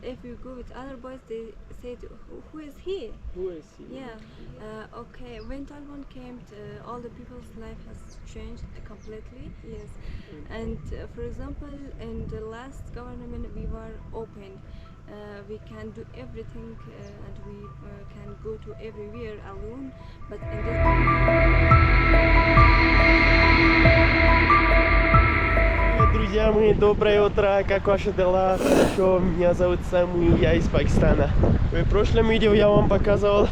if you go with other boys, they say, who is he? Who is he? Yeah. Okay. When Taliban came, all the people's life has changed completely. Yes. And for example, in the last government, we were open. We can do everything and we can go to everywhere alone. But in Друзья мои, доброе утро, как ваши дела? Хорошо, меня зовут Сами, я из Пакистана. В прошлом видео я вам показывал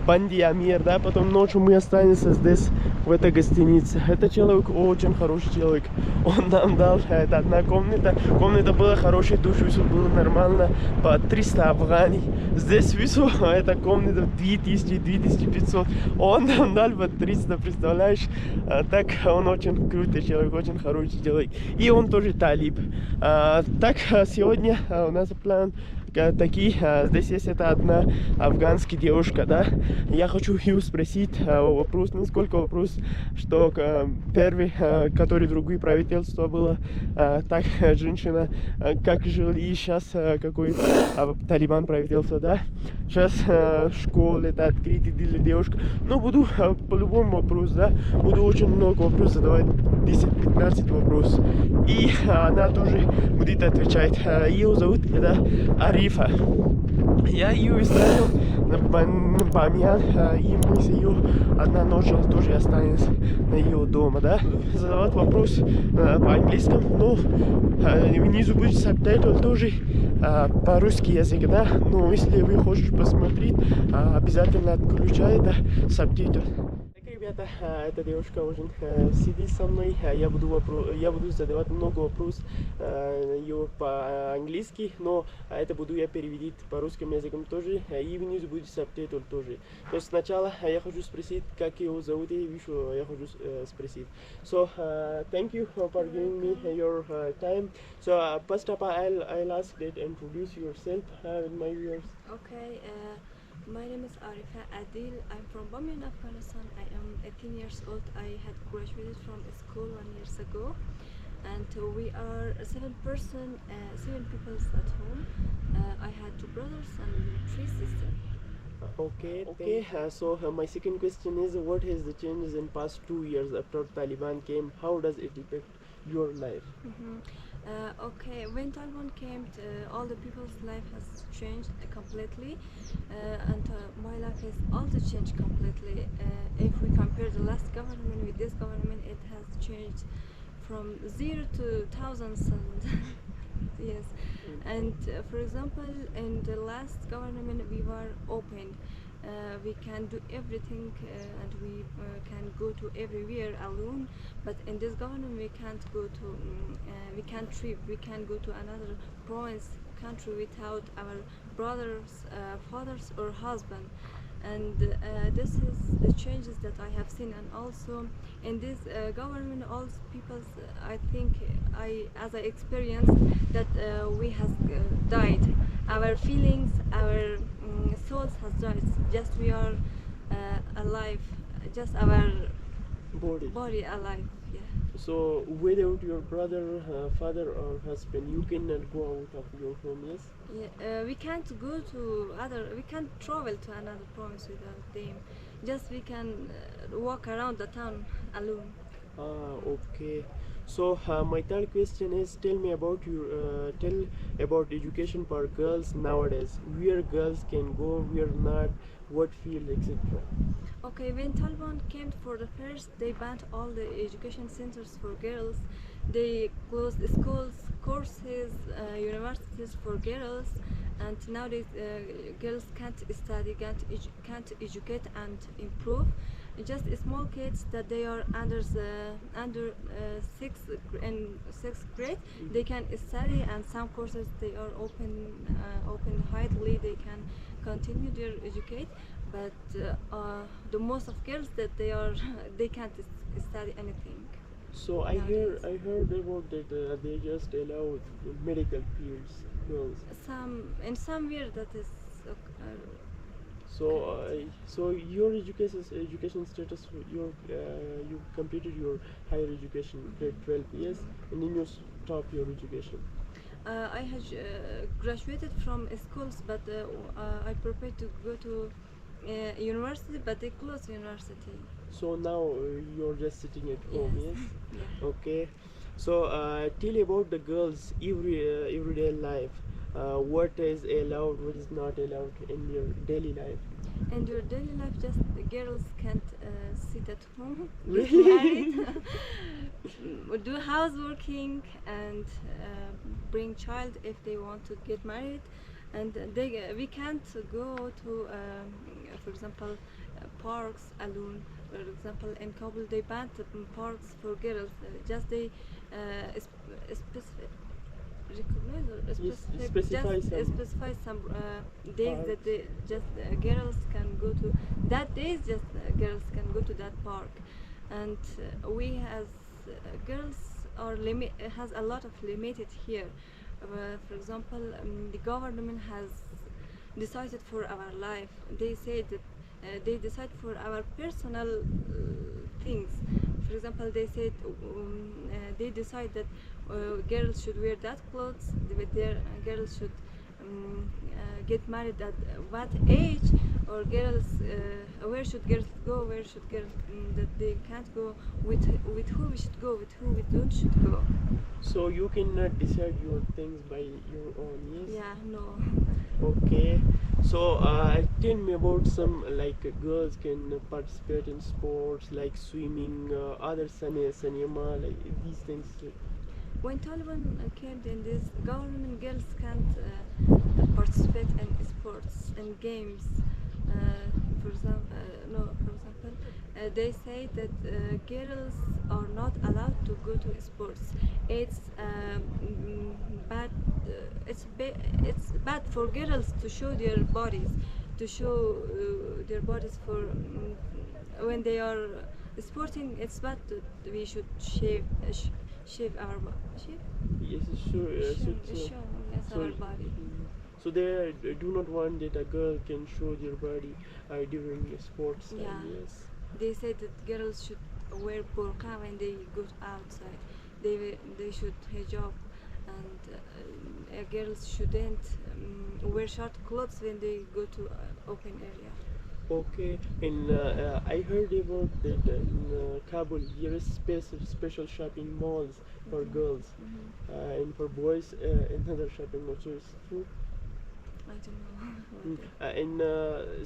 Банди Амир, да, потом ночью мы останемся здесь, в этой гостинице. Это человек, очень хороший человек. Он нам дал, это одна комната. Комната была хорошая, душ было нормально, по 300 афгани. Здесь весу, эта комната 2000-2500. Он нам дал по 300, представляешь? Так, он очень крутой человек, очень хороший человек. И он тоже талиб. Так, сегодня у нас план такие. Здесь есть это одна афганская девушка, да. Я хочу ее спросить вопрос, несколько вопрос, что первый, который другое правительство было, так женщина, как жили, и сейчас какой Талибан правительство, да. Сейчас школы это открыты для девушек. Но буду по-любому вопрос, да. Буду очень много вопросов задавать, 10-15 вопросов. И она тоже будет отвечать. Ее зовут это Арифа. Я ее встретил на Бамьян, и мы с ее одна ночь тоже останемся на ее дома, да. Задавать вопрос по-английски, но внизу будет сабтайтл тоже по-русски язык, да. Но если вы хотите посмотреть, обязательно отключай это сабтайтл. Ребята, эта девушка уже сидит со мной, я буду задавать много вопросов ее по-английски, но это буду я переводить по русскому языку тоже, и внизу будет сабтайтл тоже. То есть сначала я хочу спросить, как его зовут, и еще я хочу спросить. So, thank you for giving me your time. So, first up, I'll ask that introduce yourself with my viewers. Okay. My name is Arifa Adil. I'm from Bamyan, Afghanistan. I am 18 years old. I had graduated from school 1 year ago, and we are seven people at home. I had 2 brothers and 3 sisters. Okay. So my second question is, what has the changes in past 2 years after Taliban came? How does it affect your life? Okay, when Taliban came, all the people's life has changed completely, and my life has also changed completely. If we compare the last government with this government, it has changed from 0 to thousands and yes. And for example, in the last government we were open. We can do everything and we can go to everywhere alone, but in this government we can't go to we can't trip, we can't go to another province, country without our brothers, fathers or husband. And this is the changes that I have seen. And also in this government, all people, I think as I experienced that we have died, our feelings, our souls has died, just we are alive, just our body alive. Yeah. So without your brother, father or husband, you cannot go out of your home, yes? Yeah, we can't go to we can't travel to another province without them. Just we can walk around the town alone. Okay. So my third question is, tell about education for girls nowadays. Where girls can go, where not, what field, etc. Okay, when Taliban came for the first, they banned all the education centers for girls. They closed the schools, courses, universities for girls, and nowadays girls can't study, can't educate and improve. Just small kids that they are under sixth grade, they can study, and some courses they are open widely. They can continue their educate, but the most of girls that they can't study anything. So I heard about that they just allow medical fields girls. In some years that is. So your education status, you completed your higher education grade 12, yes, and then you stop your education. I have graduated from schools, but I prepared to go to university, but they closed university. So now you're just sitting at home, yes? Yeah. Okay. So tell about the girls' everyday life. What is allowed, what is not allowed in your daily life? In your daily life, just the girls can't sit at home, get Really? married, do houseworking, and bring child if they want to get married. And we can't go to, for example, parks alone. For example, in Kabul, they banned parks for girls. Just they specify specify some specify some days parks. that they just girls can go to that days. Just girls can go to that park, and we as girls are has a lot of limited here. For example, the government has decided for our life. They say that they decide for our personal things. For example, they said they decide that girls should wear that clothes, girls should get married at what age, or girls where should girls go, where should girls that they can't go, with who we should go, with who we don't should go. So you cannot decide your things by your own, yes? Yeah, no. Okay. So tell me about some like girls can participate in sports like swimming, other cinema, like these things. When Taliban came in this government, girls can't participate in sports and games. For example, they say that girls are not allowed to go to sports. It's bad. It's bad for girls to show their bodies, their bodies for when they are sporting. It's bad. We should shave our shave. Yes, sure. Show yes, our body. So they do not want that a girl can show their body during sports time. Yeah. Yes. They say that girls should wear burqa when they go outside. They should hijab, and girls shouldn't wear short clothes when they go to open area. Okay, and I heard about that in Kabul there is special shopping malls for girls, and for boys another shopping mall. So it's true. I don't know. And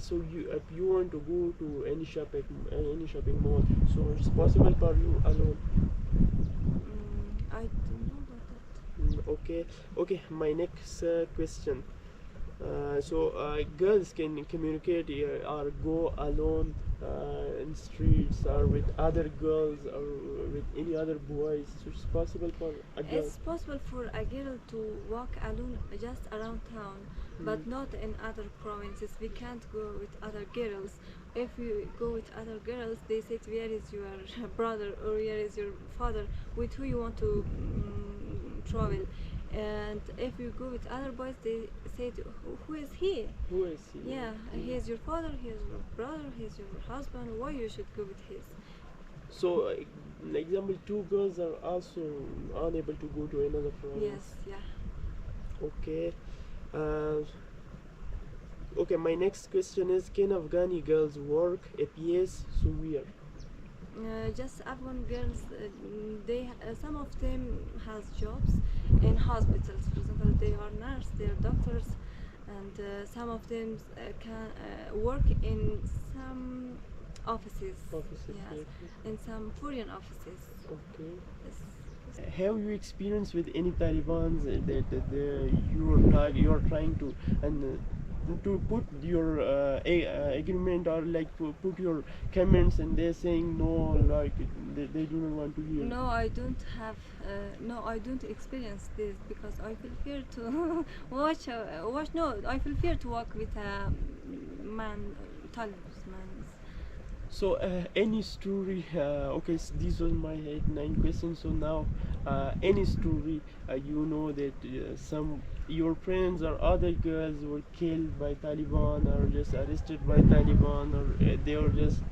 so if you want to go to any shopping mall, so it's possible for you alone. I don't know about that. Okay. My next question. So girls can communicate or go alone in streets or with other girls or with any other boys. So it's possible for a girl. It's possible for a girl to walk alone just around town, but not in other provinces. We can't go with other girls. If you go with other girls, they say, where is your brother or where is your father, with who you want to travel. And if you go with other boys, they say, who is he? Who is he? Yeah, he is your father, he is your brother, he is your husband. Why you should go with his? So, example, two girls are also unable to go to another province. Yes, yeah. Okay. Okay, my next question is, can Afghani girls work? If yes, so where? Just Afghan girls, some of them has jobs in hospitals. For example, they are nurses, they are doctors, and some of them can work in some offices. Yes, in some foreign offices. Okay. Yes. Have you experienced with any Talibans that you are trying to to put your agreement or like put your comments and they're saying no, like they do not want to hear? No, I don't have. No, I don't experience this because I feel fear to watch. No, I feel fear to walk with a man, Taliban. So any story, okay, so these were my 8-9 questions. So now any story you know that some your friends or other girls were killed by Taliban or just arrested by Taliban, or they were just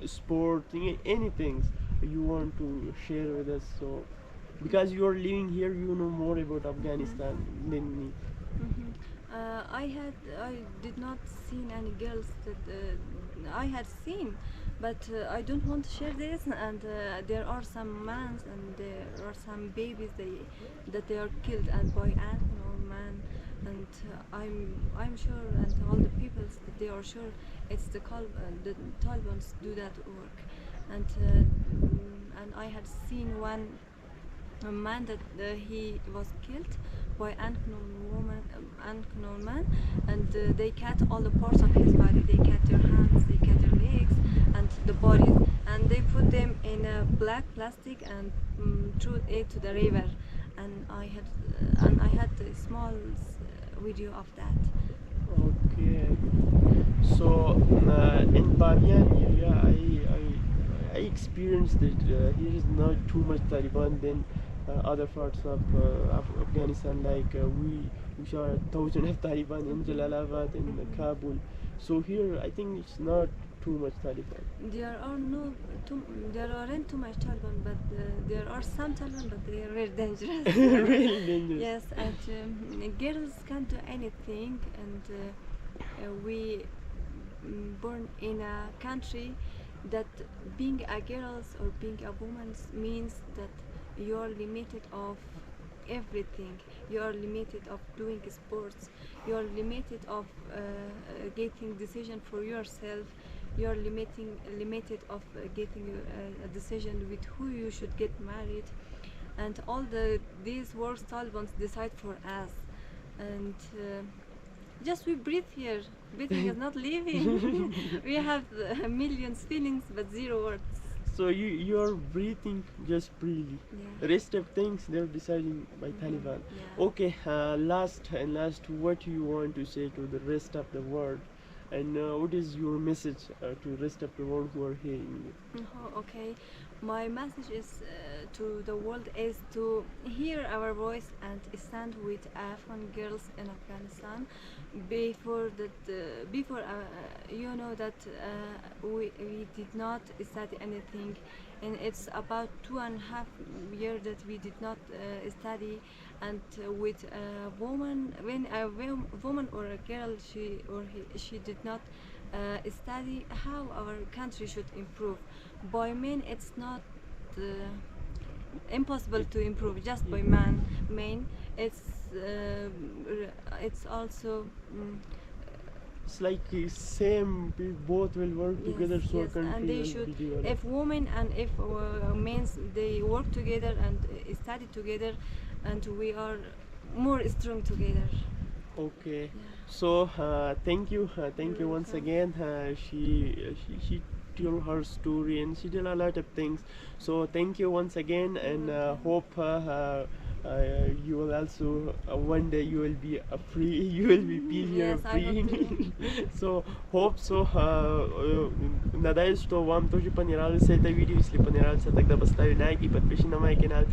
sporting, anything you want to share with us? So Because you are living here, you know more about Afghanistan than me. I did not seen any girls that I had seen, but I don't want to share this. And there are some men and there are some babies that they are killed and by animal man. And I'm sure, and all the people that they are sure it's the Taliban do that work. And I had seen one a man that he was killed by unknown man, and they cut all the parts of his body. They cut their hands, they cut their legs, and the bodies, and they put them in a black plastic and threw it to the river. And I had a small video of that. Okay. So in Bamiyan area, I experienced that here is not too much Taliban than other parts of Afghanistan. Like we saw 1,000 of Taliban in Jalalabad and Kabul. So here I think it's not too much Taliban. There aren't too much Taliban, but there are some Taliban, but they are very dangerous. Really dangerous. Yes, and girls can't do anything, and we born in a country that being a girl or being a woman means that you are limited of everything. You are limited of doing sports. You are limited of getting decision for yourself. You are limited of getting a decision with who you should get married, and all these words Taliban decide for us. And just we breathe here. Breathing is not living. We have millions feelings but zero words. So you're breathing just freely. Yeah. Rest of things they're deciding by Taliban. Yeah. Okay, last, what you want to say to the rest of the world, and what is your message to rest of the world who are hearing you? Okay, my message is to the world is to hear our voice and stand with Afghan girls in Afghanistan. Before you know that we did not study anything, and it's about 2.5 years that we did not study. And with a woman, when a woman or a girl she did not study how our country should improve. By men it's not impossible to improve just by men. It's also It's like same, we both will work together, so our country and they will should, be developed. if women and if men they work together and study together, and we are more strong together. Okay, Yeah. so thank you You're once welcome. again. She told her story and she did a lot of things. So thank you once again, and hope you will also one day you will be free. You will be feel here Yes, I hope free. So hope so. Надеюсь, что вам тоже понравился это видео. Если понравился, тогда поставь лайк и подпишись на мой канал.